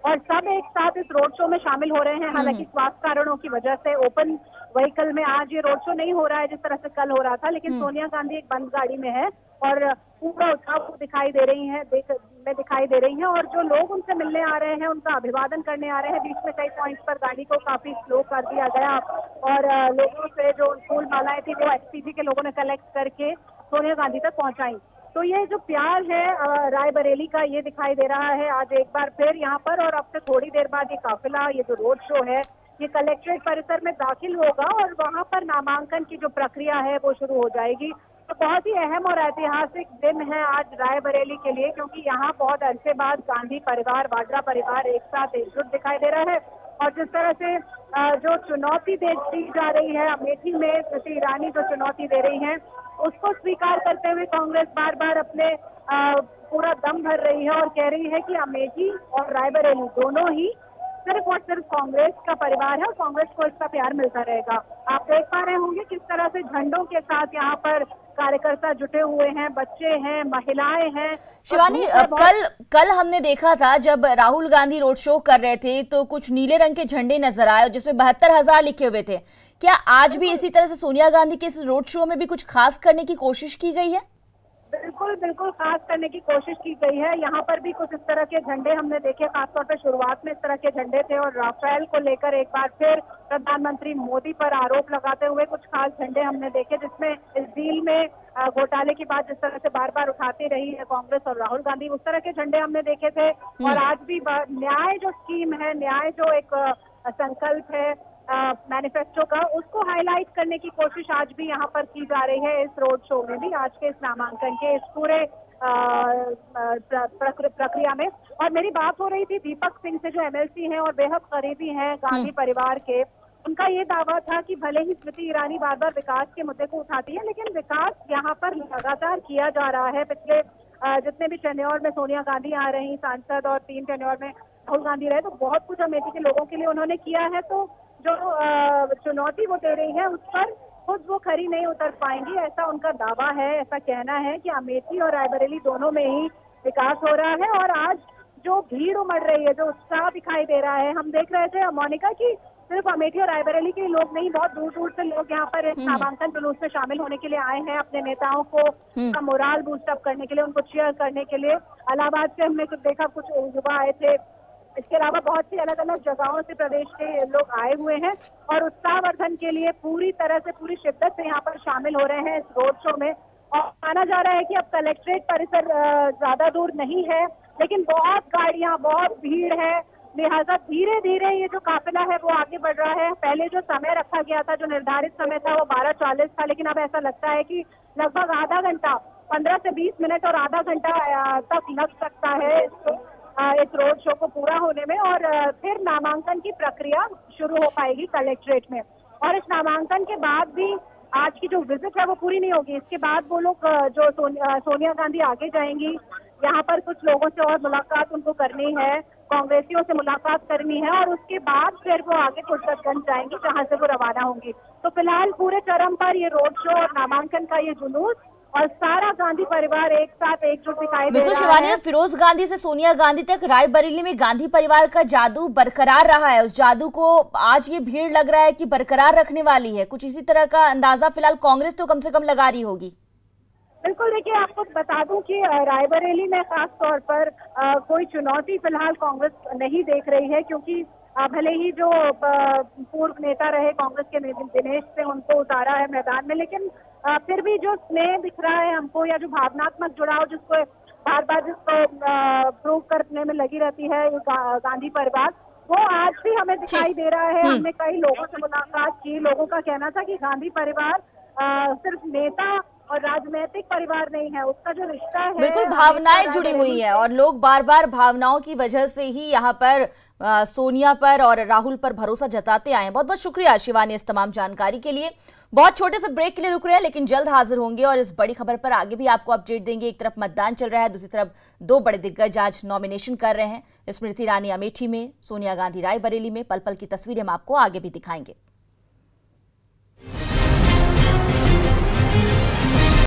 और सब एक साथ इस रोड शो में शामिल हो रहे हैं। हालांकि स्वास्थ्य कारणों की वजह से ओपन व्हीकल में आज ये रोड शो नहीं हो रहा है जिस तरह से कल हो रहा था, लेकिन सोनिया गांधी एक बंद गाड़ी में है और पूरा उत्साह दिखाई दे रही है और जो लोग उनसे मिलने आ रहे हैं उनका अभिवादन करने आ रहे हैं। बीच में कई पॉइंट्स पर गाड़ी को काफी स्लो कर दिया गया और लोगों से जो फूल मालाएं थी वो एसपीजी के लोगों ने कलेक्ट करके सोनिया गांधी तक पहुंचाई। तो ये जो प्यार है रायबरेली का, ये दिखाई दे रहा है आज एक बार फिर यहाँ पर। और अब से थोड़ी देर बाद ये काफिला, ये जो रोड शो है, ये कलेक्ट्रेट परिसर में दाखिल होगा और वहां पर नामांकन की जो प्रक्रिया है वो शुरू हो जाएगी। तो बहुत ही अहम और ऐतिहासिक दिन है आज रायबरेली के लिए, क्योंकि यहाँ बहुत अरसे बाद गांधी परिवार, वाड्रा परिवार एक साथ एकजुट दिखाई दे रहा है। और जिस तरह से जो चुनौती दी जा रही है अमेठी में, स्मृति ईरानी जो चुनौती दे रही है उसको स्वीकार करते हुए कांग्रेस बार बार अपने पूरा दम भर रही है और कह रही है कि अमेठी और रायबरेली दोनों ही सिर्फ और सिर्फ कांग्रेस का परिवार है और कांग्रेस को इसका प्यार मिलता रहेगा। आप देख पा रहे होंगे किस तरह से झंडों के साथ यहाँ पर कार्यकर्ता जुटे हुए हैं, बच्चे हैं, महिलाएं हैं। शिवानी, कल हमने देखा था जब राहुल गांधी रोड शो कर रहे थे तो कुछ नीले रंग के झंडे नजर आए जिसमें 72,000 लिखे हुए थे। क्या आज भी इसी तरह से सोनिया गांधी के इस रोड शो में भी कुछ खास करने की कोशिश की गई है? बिल्कुल बिल्कुल, खास करने की कोशिश की गई है। यहाँ पर भी कुछ इस तरह के झंडे हमने देखे, खासतौर पर शुरुआत में इस तरह के झंडे थे और राफेल को लेकर एक बार फिर प्रधानमंत्री मोदी पर आरोप लगाते हुए कुछ खास झंडे हमने देखे, जिसमें इस डील में घोटाले की बात जिस तरह से बार बार उठाती रही है कांग्रेस और राहुल गांधी, उस तरह के झंडे हमने देखे थे। और आज भी न्याय जो स्कीम है, न्याय जो एक संकल्प है मैनिफेस्टो का, उसको हाईलाइट करने की कोशिश आज भी यहाँ पर की जा रही है इस रोड शो में भी, आज के इस नामांकन के इस पूरे प्रक्रिया में। और मेरी बात हो रही थी दीपक सिंह से जो एमएलसी हैं और बेहद करीबी हैं गांधी परिवार के। उनका ये दावा था कि भले ही स्मृति ईरानी बार बार विकास के मुद्दे को उठाती है, लेकिन विकास यहाँ पर लगातार किया जा रहा है। पिछले जितने भी टेन्योर में सोनिया गांधी आ रही सांसद और 3 टेन्योर में राहुल गांधी रहे, तो बहुत कुछ अमेठी के लोगों के लिए उन्होंने किया है। तो जो चुनौती वो दे रही है उस पर खुद वो खरी नहीं उतर पाएंगी, ऐसा उनका दावा है। ऐसा कहना है कि अमेठी और रायबरेली दोनों में ही विकास हो रहा है। और आज जो भीड़ उमड़ रही है, जो उत्साह दिखाई दे रहा है, हम देख रहे थे मोनिका की सिर्फ अमेठी और रायबरेली के लोग नहीं, बहुत दूर दूर से लोग यहाँ पर नामांकन जुलूस में शामिल होने के लिए आए हैं, अपने नेताओं को मोराल बूस्ट अप करने के लिए, उनको चीयर करने के लिए। इलाहाबाद से हमने कुछ देखा, कुछ युवा आए थे, इसके अलावा बहुत सी अलग अलग जगहों से प्रदेश के लोग आए हुए हैं और उत्साहवर्धन के लिए पूरी तरह से, पूरी शिद्दत से यहाँ पर शामिल हो रहे हैं इस रोड शो में। और माना जा रहा है कि अब कलेक्ट्रेट परिसर ज्यादा दूर नहीं है, लेकिन बहुत गाड़ियां, बहुत भीड़ है, लिहाजा धीरे धीरे ये जो काफिला है वो आगे बढ़ रहा है। पहले जो समय रखा गया था, जो निर्धारित समय था, वो 12:40 था, लेकिन अब ऐसा लगता है कि लगभग आधा घंटा, 15 से 20 मिनट और आधा घंटा तक लग सकता है इस रोड शो को पूरा होने में। और फिर नामांकन की प्रक्रिया शुरू हो पाएगी कलेक्ट्रेट में। और इस नामांकन के बाद भी आज की जो विजिट है वो पूरी नहीं होगी। इसके बाद वो लोग जो सोनिया गांधी आगे जाएंगी, यहाँ पर कुछ लोगों से और मुलाकात उनको करनी है, कांग्रेसियों से मुलाकात करनी है और उसके बाद फिर वो आगे फुर्सतगंज जाएंगी जहाँ से वो रवाना होंगी। तो फिलहाल पूरे चरम पर ये रोड शो और नामांकन का ये जुलूस और सारा गांधी परिवार एक साथ एकजुट दिखाई दे रहा है। फिरोज गांधी से सोनिया गांधी तक रायबरेली में गांधी परिवार का जादू बरकरार रहा है। उस जादू को आज ये भीड़ लग रहा है कि बरकरार रखने वाली है। कुछ इसी तरह का अंदाजा फिलहाल कांग्रेस तो कम से कम लगा रही होगी। बिल्कुल, देखिए आपको बता दूं कि रायबरेली में खास तौर पर कोई चुनौती फिलहाल कांग्रेस नहीं देख रही है, क्योंकि भले ही जो पूर्व नेता रहे कांग्रेस के दिनेश से उनको उतारा है मैदान में, लेकिन फिर भी जो स्नेह दिख रहा है हमको, या जो भावनात्मक जुड़ाव जिसको बार बार जिसको प्रूव करने में लगी रहती है गांधी परिवार, वो आज भी हमें दिखाई दे रहा है। हमने कई लोगों से मुलाकात की, लोगों का कहना था कि गांधी परिवार सिर्फ नेता और राजनीतिक परिवार नहीं है, उसका जो रिश्ता है, बिल्कुल भावनाएं जुड़ी हुई है और लोग बार बार भावनाओं की वजह से ही यहाँ पर सोनिया पर और राहुल पर भरोसा जताते आए हैं। बहुत बहुत शुक्रिया शिवानी इस तमाम जानकारी के लिए। बहुत छोटे से ब्रेक के लिए रुक रहे हैं, लेकिन जल्द हाजिर होंगे और इस बड़ी खबर पर आगे भी आपको अपडेट देंगे। एक तरफ मतदान चल रहा है, दूसरी तरफ 2 बड़े दिग्गज आज नॉमिनेशन कर रहे हैं। स्मृति ईरानी अमेठी में, सोनिया गांधी रायबरेली में। पल पल की तस्वीरें हम आपको आगे भी दिखाएंगे।